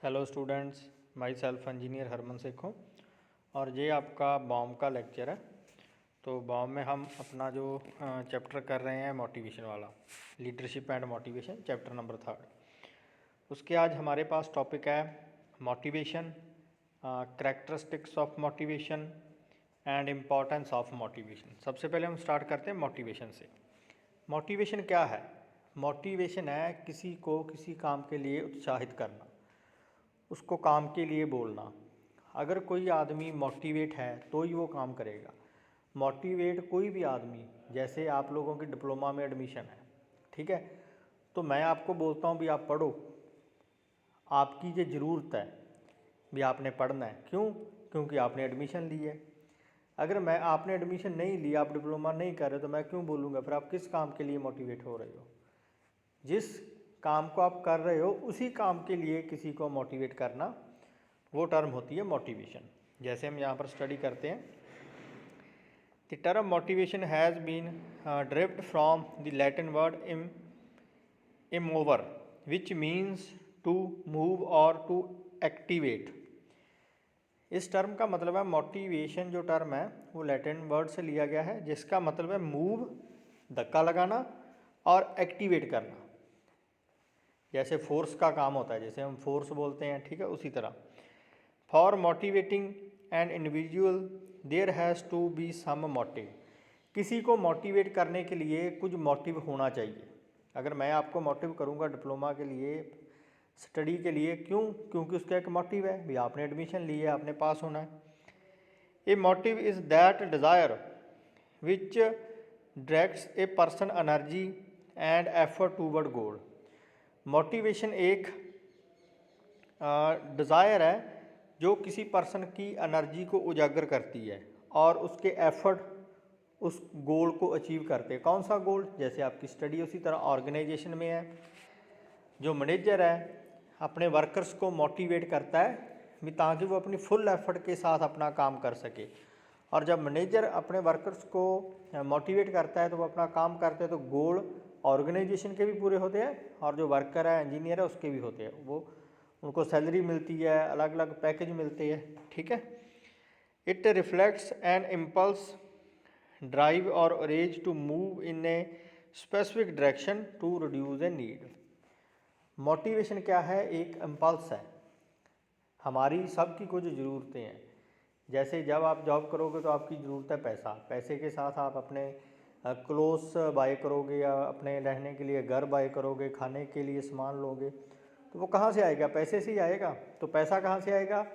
Hello students, my self engineer Harman Shaikh हूँ और ये आपका बॉम का लेक्चर है। तो बॉम में हम अपना जो चैप्टर कर रहे हैं मोटिवेशन वाला, leadership and motivation, chapter number 3। उसके आज हमारे पास टॉपिक है motivation, characteristics of motivation and importance of motivation. सबसे पहले हम स्टार्ट करते हैं मोटिवेशन से। मोटिवेशन क्या है? मोटिवेशन है किसी को किसी काम के लिए उत्साहित करना, उसको काम के लिए बोलना। अगर कोई आदमी मोटिवेट है तो ही वो काम करेगा। मोटिवेट कोई भी आदमी, जैसे आप लोगों की डिप्लोमा में एडमिशन है, ठीक है, तो मैं आपको बोलता हूँ भी आप पढ़ो, आपकी ये ज़रूरत है भी आपने पढ़ना है। क्यों? क्योंकि आपने एडमिशन ली है। अगर मैं आपने एडमिशन नहीं लिया, आप डिप्लोमा नहीं कर रहे, तो मैं क्यों बोलूँगा? फिर आप किस काम के लिए मोटिवेट हो रहे हो? जिस काम को आप कर रहे हो उसी काम के लिए किसी को मोटिवेट करना, वो टर्म होती है मोटिवेशन। जैसे हम यहाँ पर स्टडी करते हैं, the term motivation has been derived from the Latin word emovere which means to move और टू एक्टिवेट। इस टर्म का मतलब है मोटिवेशन। जो टर्म है वो लैटिन वर्ड से लिया गया है, जिसका मतलब है मूव, धक्का लगाना, और एक्टिवेट करना। जैसे फोर्स का काम होता है, जैसे हम फोर्स बोलते हैं, ठीक है, उसी तरह for motivating an individual there has to be some motive. किसी को मोटिवेट करने के लिए कुछ मोटिव होना चाहिए। अगर मैं आपको मोटिव करूँगा डिप्लोमा के लिए, स्टडी के लिए, क्यों? क्योंकि उसका एक मोटिव है भी आपने एडमिशन ली है, आपने पास होना है। A motive is that desire which directs a person energy and effort toward goal. Motivation एक डिज़ायर है जो किसी पर्सन की एनर्जी को उजागर करती है और उसके एफर्ट उस गोल को अचीव करते हैं। कौन सा गोल? जैसे आपकी स्टडी, उसी तरह ऑर्गेनाइजेशन में है, जो मैनेजर है अपने वर्कर्स को मोटिवेट करता है भी ताकि वो अपनी फुल एफर्ट के साथ अपना काम कर सके। और जब मैनेजर अपने वर्कर्स को मोटिवेट करता है तो वो अपना काम करते हैं, तो गोल ऑर्गेनाइजेशन के भी पूरे होते हैं और जो वर्कर है, इंजीनियर है, उसके भी होते हैं। वो उनको सैलरी मिलती है, अलग अलग पैकेज मिलते हैं, ठीक है। It reflects an impulse, drive और urge to move in a specific direction to reduce a need. Motivation क्या है? एक इम्पल्स है। हमारी सबकी कुछ ज़रूरतें हैं। जैसे जब आप जॉब करोगे तो आपकी ज़रूरत है पैसा, पैसे के साथ आप अपने क्लोथ्स बाय करोगे या अपने रहने के लिए घर बाय करोगे, खाने के लिए सामान लोगे, तो वो कहाँ से आएगा? पैसे से ही आएगा। तो पैसा कहाँ से आएगा?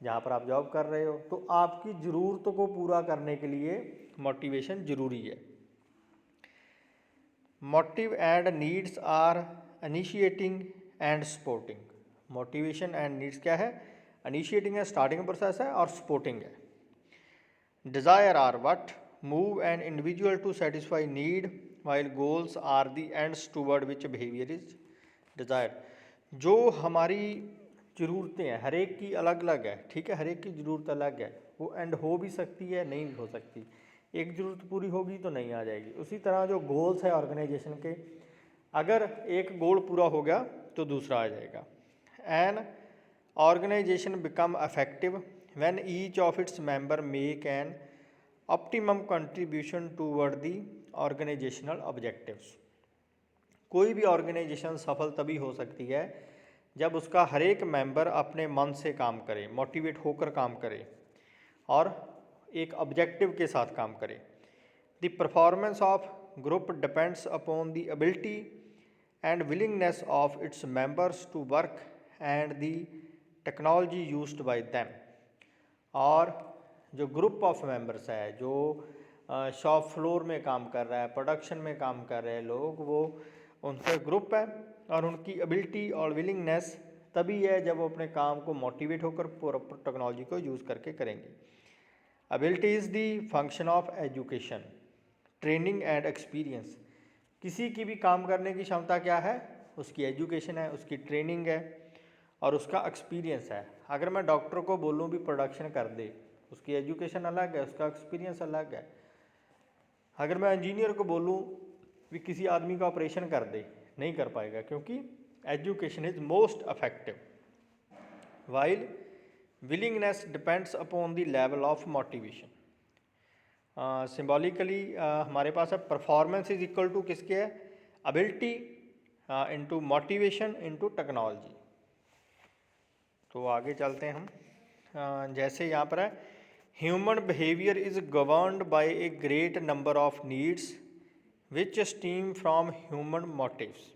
जहाँ पर आप जॉब कर रहे हो। तो आपकी ज़रूरतों को पूरा करने के लिए मोटिवेशन ज़रूरी है। Motive and needs are initiating and supporting. Motivation and needs क्या है? इनिशिएटिंग है, स्टार्टिंग प्रोसेस है, और सपोर्टिंग है। Desire are what move an individual to satisfy need while goals are the ends toward which behaviour is desire. जो हमारी ज़रूरतें हैं, हर एक की अलग अलग है, ठीक है, हर एक की ज़रूरत अलग है। वो एंड हो भी सकती है, नहीं भी हो सकती। एक ज़रूरत पूरी होगी तो नहीं आ जाएगी। उसी तरह जो गोल्स है ऑर्गेनाइजेशन के, अगर एक गोल पूरा हो गया तो दूसरा आ जाएगा। An organisation become effective when each of its member make an optimum contribution toward the organisational objectives. कोई भी ऑर्गेनाइजेशन सफल तभी हो सकती है जब उसका हर एक मेंबर अपने मन से काम करे, मोटिवेट होकर काम करे और एक ऑब्जेक्टिव के साथ काम करे। The performance of group depends upon the ability and willingness of its members to work and the technology used by them. और जो ग्रुप ऑफ मेंबर्स है, जो शॉप फ्लोर में काम कर रहा है, प्रोडक्शन में काम कर रहे हैं लोग, वो उनका ग्रुप है और उनकी एबिलिटी और विलिंगनेस तभी है जब वो अपने काम को मोटिवेट होकर टेक्नोलॉजी को यूज़ करके करेंगे। Ability is the function of education, training and experience. किसी की भी काम करने की क्षमता क्या है? उसकी एजुकेशन है, उसकी ट्रेनिंग है और उसका एक्सपीरियंस है। अगर मैं डॉक्टर को बोलूँ भी प्रोडक्शन कर दे, उसकी एजुकेशन अलग है, उसका एक्सपीरियंस अलग है। अगर मैं इंजीनियर को बोलूँ भी किसी आदमी का ऑपरेशन कर दे, नहीं कर पाएगा, क्योंकि education is most effective. while willingness depends upon the level of motivation. Symbolically हमारे पास है परफॉर्मेंस इज इक्वल टू किसके है, ability into motivation into technology. तो आगे चलते हैं हम। जैसे यहाँ पर है, human behaviour is governed by a great number of needs which stem from human motives.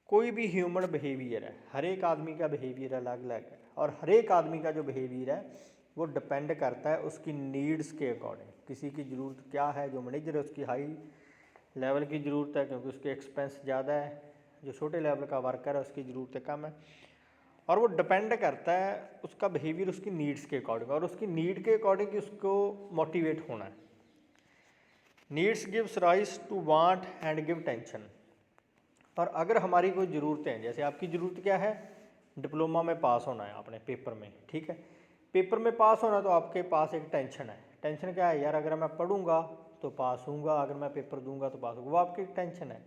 कोई भी ह्यूमन बिहेवियर है, हर एक आदमी का बिहेवियर अलग अलग है, और हर एक आदमी का जो बिहेवियर है वो डिपेंड करता है उसकी नीड्स के अकॉर्डिंग। किसी की ज़रूरत क्या है, जो मैनेजर है उसकी हाई लेवल की ज़रूरत है क्योंकि उसके एक्सपेंस ज़्यादा है, जो छोटे लेवल का वर्कर है उसकी ज़रूरतें कम है, और वो डिपेंड करता है उसका बिहेवियर उसकी नीड्स के अकॉर्डिंग, और उसकी नीड के अकॉर्डिंग उसको मोटिवेट होना है। Needs gives rise to want and give tension. और अगर हमारी कोई ज़रूरतें हैं, जैसे आपकी ज़रूरत क्या है, डिप्लोमा में पास होना है आपने पेपर में, ठीक है, पेपर में पास होना, तो आपके पास एक टेंशन है। टेंशन क्या है यार, अगर मैं पढ़ूंगा तो पास होऊंगा, अगर मैं पेपर दूंगा तो पास होगा, वो आपकी टेंशन है।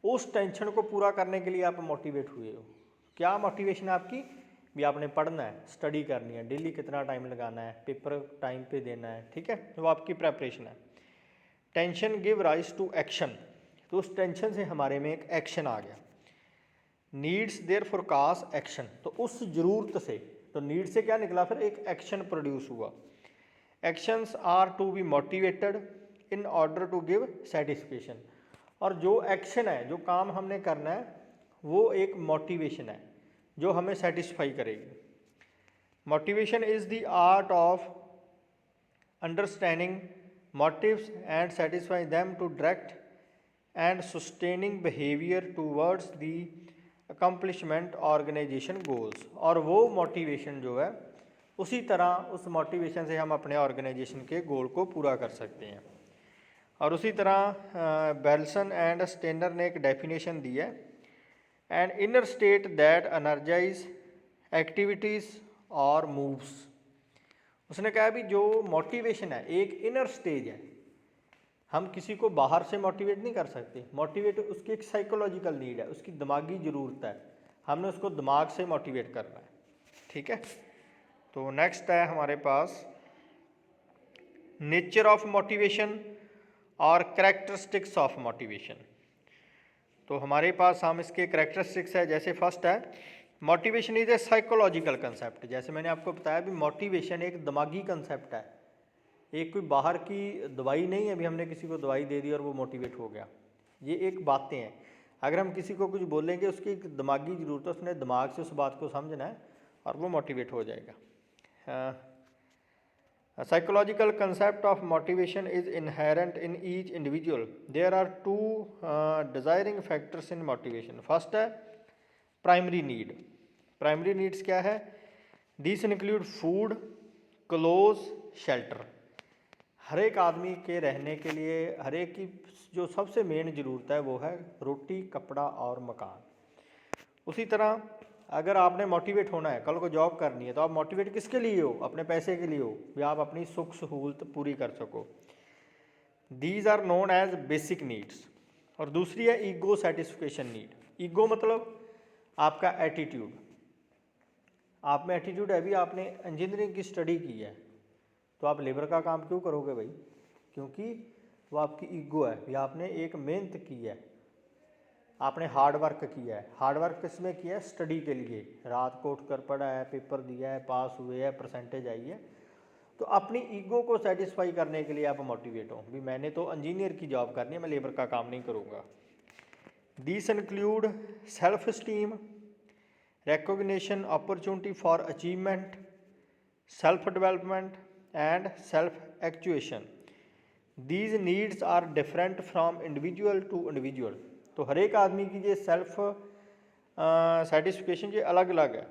उस टेंशन को पूरा करने के लिए आप मोटिवेट हुए हो। क्या मोटिवेशन है आपकी, भी आपने पढ़ना है, स्टडी करनी है, डेली कितना टाइम लगाना है, पेपर टाइम पे देना है, ठीक है, वो आपकी प्रेपरेशन है। Tension give rise to action, तो उस टेंशन से हमारे में एक एक्शन आ गया। नीड्स देयर फोरकास्ट एक्शन, तो उस ज़रूरत से, तो नीड से क्या निकला, फिर एक एक्शन प्रोड्यूस हुआ। Actions are to be motivated in order to give satisfaction. और जो एक्शन है, जो काम हमने करना है, वो एक मोटिवेशन है जो हमें सेटिस्फाई करेगी। Motivation is the art of understanding motives and satisfy them to direct and sustaining behaviour towards the accomplishment organisation goals. और वो मोटिवेशन जो है, उसी तरह उस मोटिवेशन से हम अपने ऑर्गेनाइजेशन के गोल को पूरा कर सकते हैं। और उसी तरह बेल्सन एंड स्टेनर ने एक डेफिनेशन दी है, an inner state that energize activities और मूव्स। उसने कहा भी जो मोटिवेशन है एक इनर स्टेज है, हम किसी को बाहर से मोटिवेट नहीं कर सकते। मोटिवेट उसकी एक साइकोलॉजिकल नीड है, उसकी दिमागी ज़रूरत है, हमने उसको दिमाग से मोटिवेट करना है, ठीक है। तो नेक्स्ट है हमारे पास नेचर ऑफ मोटिवेशन और कैरेक्टरिस्टिक्स ऑफ मोटिवेशन। तो हमारे पास हम इसके कैरेक्टरिस्टिक्स है, जैसे फर्स्ट है motivation is a psychological concept. जैसे मैंने आपको बताया भी मोटिवेशन एक दिमागी कंसेप्ट है, एक कोई बाहर की दवाई नहीं है, अभी हमने किसी को दवाई दे दी और वो मोटिवेट हो गया। ये एक बातें हैं, अगर हम किसी को कुछ बोलेंगे उसकी एक दिमागी ज़रूरत है, उसने दिमाग से उस बात को समझना है और वो मोटिवेट हो जाएगा। Psychological concept of motivation is inherent in each individual. There are two desiring factors in motivation. First है प्राइमरी नीड। प्राइमरी नीड्स क्या है, this include food, clothes, shelter. हर एक आदमी के रहने के लिए, हर एक की जो सबसे मेन ज़रूरत है वो है रोटी, कपड़ा और मकान। उसी तरह अगर आपने मोटिवेट होना है, कल को जॉब करनी है, तो आप मोटिवेट किसके लिए हो, अपने पैसे के लिए हो, भी आप अपनी सुख सहूलत पूरी कर सको। These are known as basic needs. और दूसरी है ईगो सेटिस्फिकेशन नीड। ईगो मतलब आपका एटीट्यूड, आप में एटीट्यूड है, भी आपने इंजीनियरिंग की स्टडी की है तो आप लेबर का काम क्यों करोगे भाई, क्योंकि वो आपकी ईगो है, भी आपने एक मेहनत की है, आपने हार्ड वर्क किया है। हार्ड वर्क किस में किया है, स्टडी के लिए, रात को उठकर पढ़ा है, पेपर दिया है, पास हुए है, परसेंटेज आई है। तो अपनी ईगो को सेटिस्फाई करने के लिए आप मोटिवेट हो, भी मैंने तो इंजीनियर की जॉब करनी है, मैं लेबर का काम नहीं करूँगा। This include self esteem, recognition, opportunity for achievement, self development and self actuation. These needs are different from individual to individual. तो हर एक आदमी की ये सेल्फ सेटिस्फिकेशन ये अलग अलग है।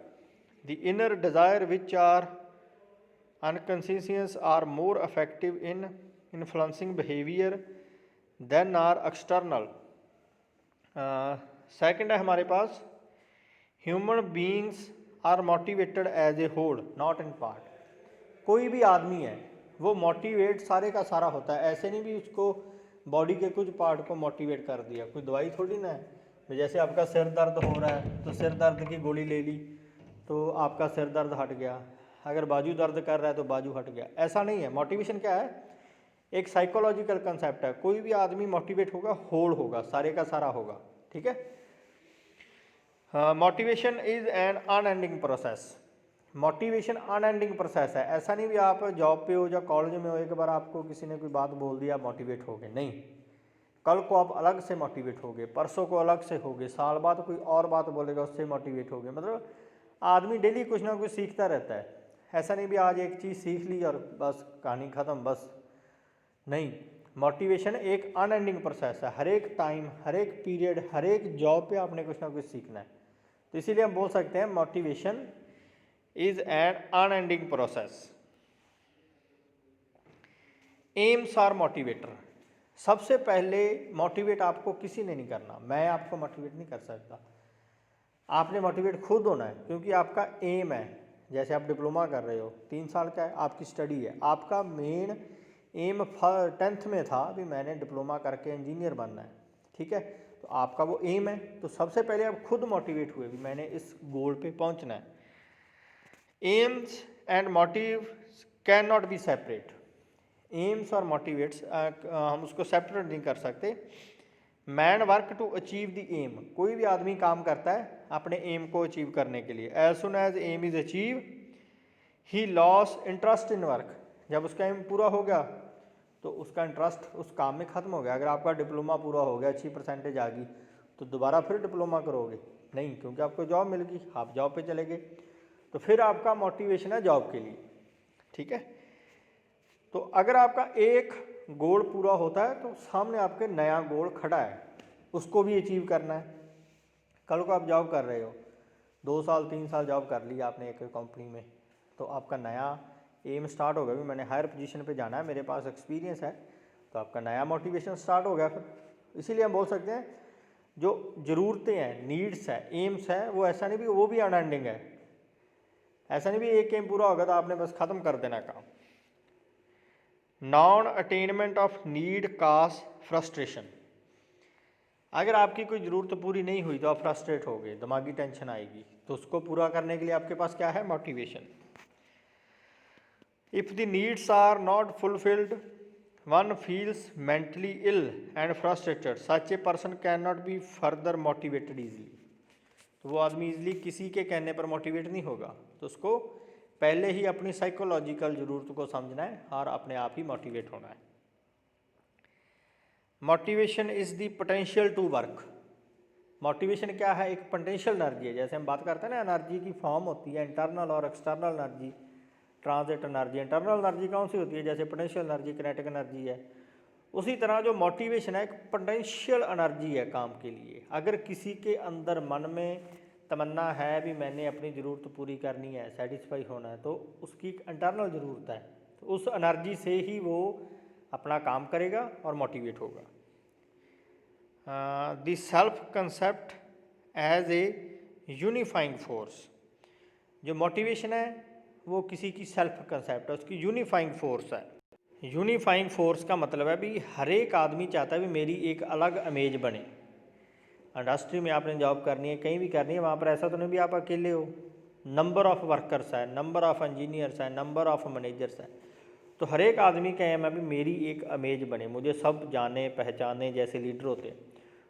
The inner desire which are unconscious are more effective in influencing behavior than are external. Second है हमारे पास human beings are motivated as a whole not in part. कोई भी आदमी है वो मोटिवेट सारे का सारा होता है, ऐसे नहीं भी उसको बॉडी के कुछ पार्ट को मोटिवेट कर दिया, कोई दवाई थोड़ी ना है। जैसे आपका सिर दर्द हो रहा है तो सिर दर्द की गोली ले ली, तो आपका सिर दर्द हट गया, अगर बाजू दर्द कर रहा है तो बाजू हट गया। ऐसा नहीं है। मोटिवेशन क्या है, एक साइकोलॉजिकल कंसेप्ट है। कोई भी आदमी मोटिवेट होगा, होल होगा, सारे का सारा होगा, ठीक है। Motivation is an unending process. Motivation unending process है। ऐसा नहीं भी आप जॉब पे हो या कॉलेज में हो, एक बार आपको किसी ने कोई बात बोल दिया मोटिवेट हो गए, नहीं। कल को आप अलग से मोटिवेट हो गए, परसों को अलग से हो गए, साल बाद कोई और बात बोलेगा उससे मोटिवेट हो गए। मतलब आदमी डेली कुछ ना कुछ सीखता रहता है। ऐसा नहीं भी आज एक चीज़ सीख ली और बस कहानी ख़त्म, बस नहीं। मोटिवेशन एक अनएंडिंग प्रोसेस है। हर एक टाइम, हर एक पीरियड, हर एक जॉब पे आपने कुछ ना कुछ सीखना है। तो इसीलिए हम बोल सकते हैं motivation is an unending process. Aims are motivator. सबसे पहले मोटिवेट आपको किसी ने नहीं करना, मैं आपको मोटिवेट नहीं कर सकता। आपने मोटिवेट खुद होना है, क्योंकि आपका एम है। जैसे आप डिप्लोमा कर रहे हो, 3 साल का है, आपकी स्टडी है, आपका मेन एम 10th में था भी मैंने डिप्लोमा करके इंजीनियर बनना है, ठीक है। तो आपका वो एम है, तो सबसे पहले आप खुद मोटिवेट हुए भी मैंने इस गोल पे पहुंचना है। Aims and motive can not be separate. Aims और मोटिवेट्स हम उसको सेपरेट नहीं कर सकते। Man work to achieve the aim. कोई भी आदमी काम करता है अपने एम को अचीव करने के लिए। As soon as aim is achieve he loss interest in work. जब उसका एम पूरा हो गया तो उसका इंटरेस्ट उस काम में ख़त्म हो गया। अगर आपका डिप्लोमा पूरा हो गया, अच्छी परसेंटेज आ गई, तो दोबारा फिर डिप्लोमा करोगे नहीं, क्योंकि आपको जॉब मिल गई, आप जॉब पे चले गए, तो फिर आपका मोटिवेशन है जॉब के लिए, ठीक है। तो अगर आपका एक गोल पूरा होता है तो सामने आपके नया गोल खड़ा है, उसको भी अचीव करना है। कल को आप जॉब कर रहे हो, 2 साल 3 साल जॉब कर ली आपने एक कंपनी में, तो आपका नया एम स्टार्ट हो गया भी मैंने हायर पोजीशन पे जाना है, मेरे पास एक्सपीरियंस है, तो आपका नया मोटिवेशन स्टार्ट हो गया फिर। इसीलिए हम बोल सकते हैं जो ज़रूरतें हैं, नीड्स है, एम्स है, वो ऐसा नहीं भी वो भी अनएंडिंग है। ऐसा नहीं भी एक एम पूरा होगा तो आपने बस ख़त्म कर देना काम। Non attainment of need cause frustration. अगर आपकी कोई ज़रूरत पूरी नहीं हुई तो आप फ्रस्ट्रेट हो गए, दिमागी टेंशन आएगी, तो उसको पूरा करने के लिए आपके पास क्या है, motivation. If the needs are not fulfilled one feels mentally ill and frustrated such a person can not be further motivated easily. तो वो आदमी ईजिली किसी के कहने पर मोटिवेट नहीं होगा, तो उसको पहले ही अपनी साइकोलॉजिकल ज़रूरत को समझना है और अपने आप ही मोटिवेट होना है। Motivation is the potential to work. Motivation क्या है, एक पोटेंशियल एनर्जी है। जैसे हम बात करते हैं ना, एनर्जी की फॉर्म होती है इंटरनल और external energy, transit energy. Internal energy कौन सी होती है, जैसे पोटेंशियल एनर्जी, किनेटिक एनर्जी है। उसी तरह जो मोटिवेशन है एक पोटेंशियल एनर्जी है काम के लिए। अगर किसी के अंदर मन में तमन्ना है भी मैंने अपनी ज़रूरत पूरी करनी है, सेटिस्फाई होना है, तो उसकी एक इंटरनल ज़रूरत है, तो उस एनर्जी से ही वो अपना काम करेगा और मोटिवेट होगा। The self concept as a unifying force. जो मोटिवेशन है वो किसी की सेल्फ कंसेप्ट है, उसकी यूनिफाइंग फोर्स है। यूनिफाइंग फोर्स का मतलब है भी हर एक आदमी चाहता है भी मेरी एक अलग इमेज बने। इंडस्ट्री में आपने जॉब करनी है, कहीं भी करनी है, वहाँ पर ऐसा तो नहीं भी आप अकेले हो, नंबर ऑफ़ वर्कर्स है, नंबर ऑफ़ इंजीनियर्स है, नंबर ऑफ़ मैनेजर्स है। तो हर एक आदमी का एम है भी मेरी एक इमेज बने, मुझे सब जाने पहचाने जैसे लीडर होते हैं।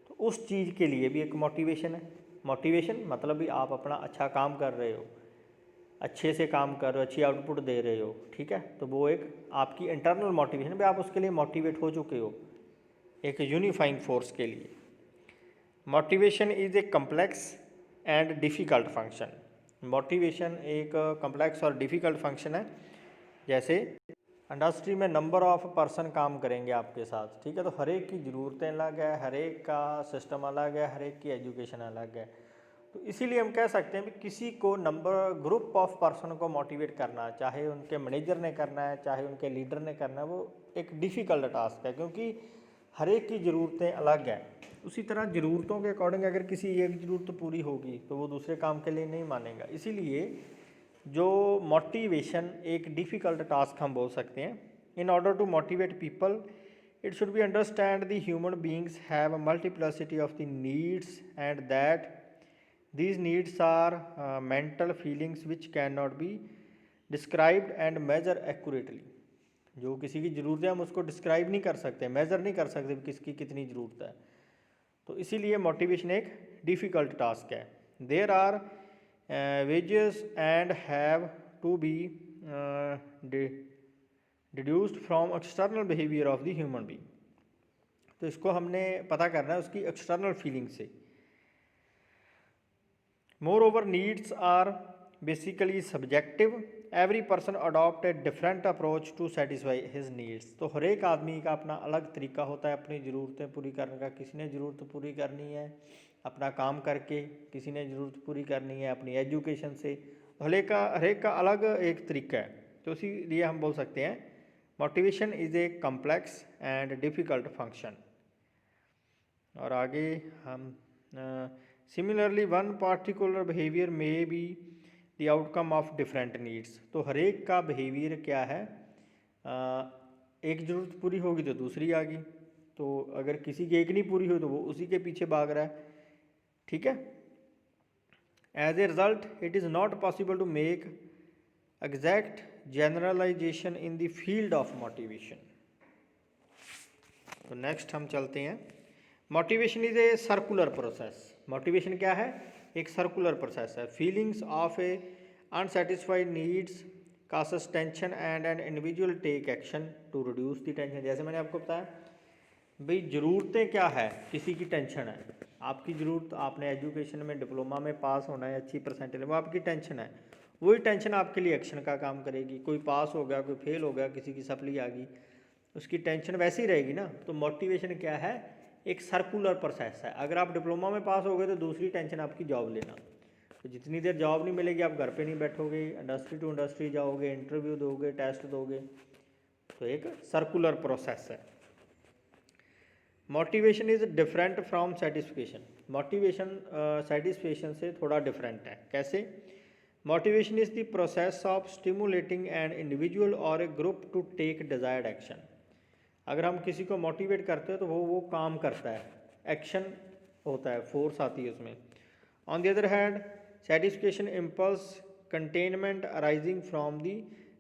तो उस चीज़ के लिए भी एक मोटिवेशन है। मोटिवेशन मतलब भी आप अपना अच्छा काम कर रहे हो, अच्छे से काम कर रहे हो, अच्छी आउटपुट दे रहे हो, ठीक है। तो वो एक आपकी इंटरनल मोटिवेशन भी, आप उसके लिए मोटिवेट हो चुके हो एक यूनिफाइंग फोर्स के लिए। Motivation is A complex and difficult function. Motivation एक कम्प्लेक्स और डिफ़िकल्ट फंक्शन है। जैसे इंडस्ट्री में नंबर ऑफ़ पर्सन काम करेंगे आपके साथ, ठीक है, तो हर एक की ज़रूरतें अलग है, हर एक का सिस्टम अलग है, हर एक की एजुकेशन अलग है। तो इसीलिए हम कह सकते हैं कि किसी को ग्रुप ऑफ पर्सन को मोटिवेट करना, चाहे उनके मैनेजर ने करना है, चाहे उनके लीडर ने करना है, वो एक डिफ़िकल्ट टास्क है, क्योंकि हर एक की ज़रूरतें अलग हैं। उसी तरह ज़रूरतों के अकॉर्डिंग अगर किसी एक ज़रूरत पूरी होगी तो वो दूसरे काम के लिए नहीं मानेगा। इसीलिए जो मोटिवेशन एक डिफ़िकल्ट टास्क हम बोल सकते हैं। In order to motivate people it should be understand the human beings have a multiplicity of the needs and that These needs are mental feelings which cannot be described and measure accurately. जो किसी की ज़रूरत है हम उसको describe नहीं कर सकते, मेज़र नहीं कर सकते किसकी कितनी ज़रूरत है, तो इसीलिए मोटिवेशन एक डिफ़िकल्ट टास्क है. There are wages and have to be deduced from external behaviour of the human being. तो इसको हमने पता करना है उसकी एक्सटर्नल फीलिंग से. Moreover needs are basically subjective. Every person adopt a different approach to satisfy his needs. तो हर एक आदमी का अपना अलग तरीका होता है अपनी ज़रूरतें पूरी करने का. किसी ने ज़रूरत पूरी करनी है अपना काम करके, किसी ने ज़रूरत पूरी करनी है अपनी एजुकेशन से. हर एक का अलग एक तरीका है. तो इसीलिए हम बोल सकते हैं motivation is A complex and difficult function. और आगे हम similarly one particular behaviour may be the outcome of different needs. तो हर एक का बिहेवियर क्या है, एक ज़रूरत पूरी होगी तो दूसरी आ गई. तो अगर किसी की एक नहीं पूरी हुई तो वो उसी के पीछे भाग रहा है. ठीक है. As a result it is not possible to make exact generalization in the field of motivation. तो नेक्स्ट हम चलते हैं. Motivation is a circular process. Motivation क्या है, एक सर्कुलर प्रोसेस है. Feelings of a unsatisfied needs causes tension and an individual take action to reduce the tension. जैसे मैंने आपको बताया भाई ज़रूरतें क्या है, किसी की टेंशन है. आपकी ज़रूरत, आपने एजुकेशन में डिप्लोमा में पास होना है, अच्छी परसेंटेज, वो आपकी टेंशन है. वही टेंशन आपके लिए एक्शन का काम करेगी. कोई पास हो गया, कोई फेल हो गया, किसी की सप्ली आ गई, उसकी टेंशन वैसे ही रहेगी ना. तो मोटिवेशन क्या है, एक सर्कुलर प्रोसेस है. अगर आप डिप्लोमा में पास हो गए तो दूसरी टेंशन आपकी जॉब लेना. तो जितनी देर जॉब नहीं मिलेगी आप घर पे नहीं बैठोगे, इंडस्ट्री टू इंडस्ट्री जाओगे, इंटरव्यू दोगे, टेस्ट दोगे. तो एक सर्कुलर प्रोसेस है. Motivation is different from satisfaction. Motivation satisfaction से थोड़ा डिफरेंट है. कैसे? Motivation is the process of stimulating an individual और a group to take desired action. अगर हम किसी को मोटिवेट करते हैं तो वो काम करता है, एक्शन होता है, फोर्स आती है उसमें. On the other hand satisfaction impulse containment arising from the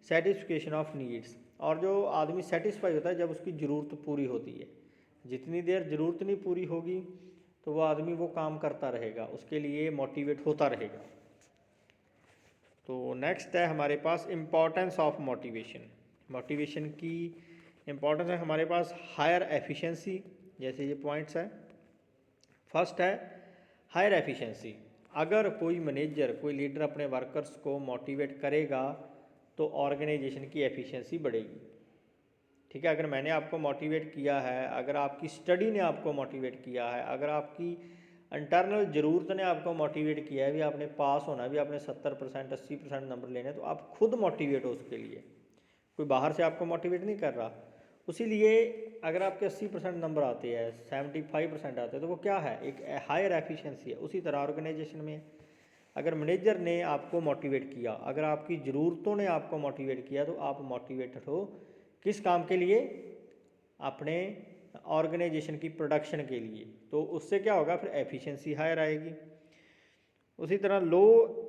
satisfaction of needs. और जो आदमी सेटिस्फाई होता है जब उसकी ज़रूरत पूरी होती है. जितनी देर ज़रूरत नहीं पूरी होगी तो वो आदमी वो काम करता रहेगा, उसके लिए मोटिवेट होता रहेगा. तो नेक्स्ट है हमारे पास इम्पोर्टेंस ऑफ मोटिवेशन. मोटिवेशन की इम्पोर्टेंस है हमारे पास हायर एफिशिएंसी. जैसे ये पॉइंट्स है. फर्स्ट है हायर एफिशिएंसी. अगर कोई मैनेजर, कोई लीडर अपने वर्कर्स को मोटिवेट करेगा तो ऑर्गेनाइजेशन की एफिशिएंसी बढ़ेगी. ठीक है. अगर मैंने आपको मोटिवेट किया है, अगर आपकी स्टडी ने आपको मोटिवेट किया है, अगर आपकी इंटरनल ज़रूरत ने आपको मोटिवेट किया है, भी आपने पास होना, भी आपने 70% 80% नंबर लेने, तो आप खुद मोटिवेट हो उसके लिए. कोई बाहर से आपको मोटिवेट नहीं कर रहा. उसीलिए अगर आपके 80% नंबर आते हैं, 75% आते हैं, तो वो क्या है, एक हायर एफिशिएंसी है. उसी तरह ऑर्गेनाइजेशन में अगर मैनेजर ने आपको मोटिवेट किया, अगर आपकी ज़रूरतों ने आपको मोटिवेट किया, तो आप मोटिवेटेड हो किस काम के लिए, अपने ऑर्गेनाइजेशन की प्रोडक्शन के लिए. तो उससे क्या होगा, फिर एफिशिएंसी हायर आएगी. उसी तरह लो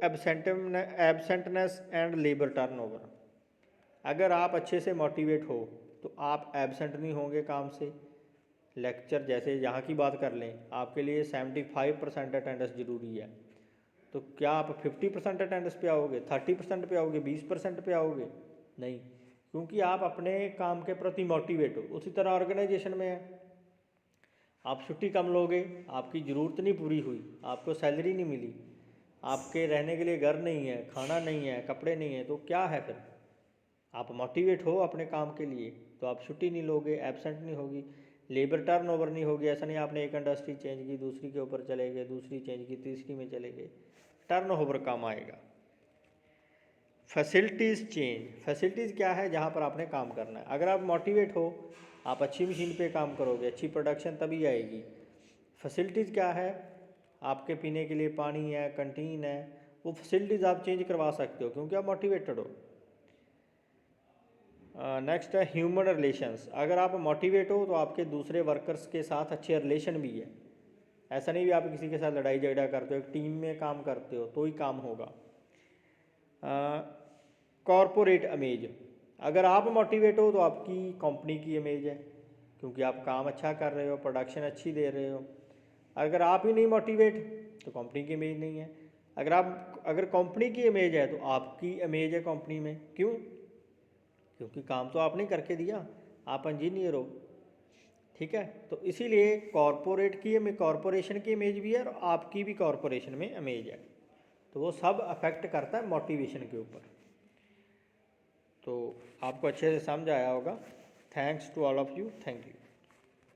एब्सेंटनेस एंड लेबर टर्नओवर. अगर आप अच्छे से मोटिवेट हो तो आप एब्सेंट नहीं होंगे काम से. लेक्चर जैसे यहाँ की बात कर लें, आपके लिए 75% अटेंडेंस ज़रूरी है, तो क्या आप 50% अटेंडेंस पे आओगे, 30% पे आओगे, 20% पे आओगे? नहीं, क्योंकि आप अपने काम के प्रति मोटिवेट हो. उसी तरह ऑर्गेनाइजेशन में है, आप छुट्टी कम लोगे, आपकी ज़रूरत नहीं पूरी हुई, आपको सैलरी नहीं मिली, आपके रहने के लिए घर नहीं है, खाना नहीं है, कपड़े नहीं है, तो क्या है फिर? आप मोटिवेट हो अपने काम के लिए तो आप छुट्टी नहीं लोगे, एब्सेंट नहीं होगी, लेबर टर्नओवर नहीं होगी. ऐसा नहीं आपने एक इंडस्ट्री चेंज की, दूसरी के ऊपर चले गए, दूसरी चेंज की, तीसरी में चले गए, टर्नओवर कम आएगा. Facilities change. फैसिलिटीज़ क्या है, जहाँ पर आपने काम करना है. अगर आप मोटिवेट हो, आप अच्छी मशीन पे काम करोगे, अच्छी प्रोडक्शन तभी आएगी. फैसिलिटीज़ क्या है, आपके पीने के लिए पानी है, कंटीन है, वो फैसिलिटीज़ आप चेंज करवा सकते हो क्योंकि आप मोटिवेटेड हो. नेक्स्ट है ह्यूमन रिलेशंस. अगर आप मोटिवेट हो तो आपके दूसरे वर्कर्स के साथ अच्छे रिलेशन भी है, ऐसा नहीं भी आप किसी के साथ लड़ाई झगड़ा करते हो, एक टीम में काम करते हो तो ही काम होगा। कॉरपोरेट इमेज, अगर आप मोटिवेट हो तो आपकी कंपनी की इमेज है, क्योंकि आप काम अच्छा कर रहे हो, प्रोडक्शन अच्छी दे रहे हो। अगर आप ही नहीं मोटिवेट तो कंपनी की इमेज नहीं है। अगर कंपनी की इमेज है तो आपकी इमेज है कंपनी में। क्यों? क्योंकि काम तो आपने करके दिया, आप इंजीनियर हो, ठीक है। तो इसीलिए कॉरपोरेशन की इमेज भी है और आपकी भी कॉरपोरेशन में इमेज है, तो वो सब अफेक्ट करता है मोटिवेशन के ऊपर। तो आपको अच्छे से समझ आया होगा। Thanks to all of you, thank you.